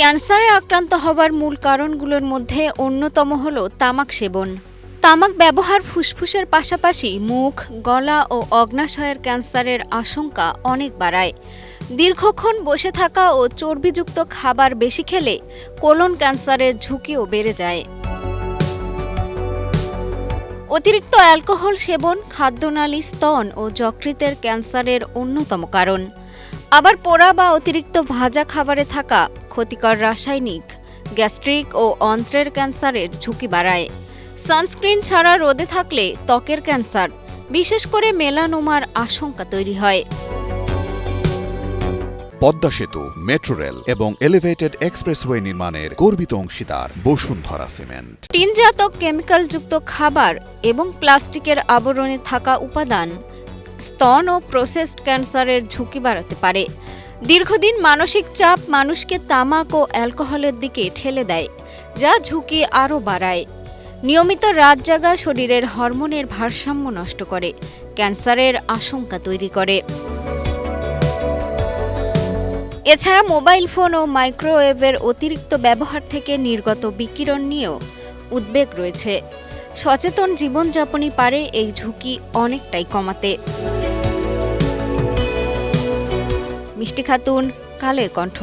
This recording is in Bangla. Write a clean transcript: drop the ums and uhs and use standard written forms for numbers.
ক্যান্সারে আক্রান্ত হবার মূল কারণগুলোর মধ্যে অন্যতম হল তামাক সেবন। তামাক ব্যবহার ফুসফুসের পাশাপাশি মুখ, গলা ও অগ্ন্যাশয়ের ক্যান্সারের আশঙ্কা অনেক বাড়ায়। দীর্ঘক্ষণ বসে থাকা ও চর্বিযুক্ত খাবার বেশি খেলে কোলন ক্যান্সারের ঝুঁকিও বেড়ে যায়। অতিরিক্ত অ্যালকোহল সেবন খাদ্যনালী, স্তন ও যকৃতের ক্যান্সারের অন্যতম কারণ। আবার পোড়া বা অতিরিক্ত ভাজা খাবারে থাকা ক্ষতিকর রাসায়নিক গ্যাস্ট্রিক ও অন্ত্রের ক্যান্সারের ঝুঁকি বাড়ায়। সানস্ক্রিন ছাড়া রোদে থাকলে ত্বকের ক্যান্সার, বিশেষ করে মেলানোমার আশঙ্কা তৈরি হয়। পদ্মা সেতু, মেট্রো রেল এবং এলিভেটেড এক্সপ্রেসওয়ে নির্মাণের গর্বিত অংশীদার বসুন্ধরা সিমেন্ট। টিনজাত কেমিক্যালযুক্ত খাবার এবং প্লাস্টিকের আবরণে থাকা উপাদান স্তন ও প্রসেসড ক্যান্সারের ঝুঁকি বাড়াতে পারে। দীর্ঘদিন মানসিক চাপ মানুষকে তামাক ও অ্যালকোহলের দিকে ঠেলে দেয়, যা ঝুঁকি আরও বাড়ায়। নিয়মিত রাত জাগা শরীরের হরমোনের ভারসাম্য নষ্ট করে, ক্যান্সারের আশঙ্কা তৈরি করে। এছাড়া মোবাইল ফোন ও মাইক্রোওয়েভের অতিরিক্ত ব্যবহার থেকে নির্গত বিকিরণ নিয়েও উদ্বেগ রয়েছে। সচেতন জীবনযাপনই পারে এই ঝুঁকি অনেকটাই কমাতে। মিষ্টি খাতুন, কালের কণ্ঠ।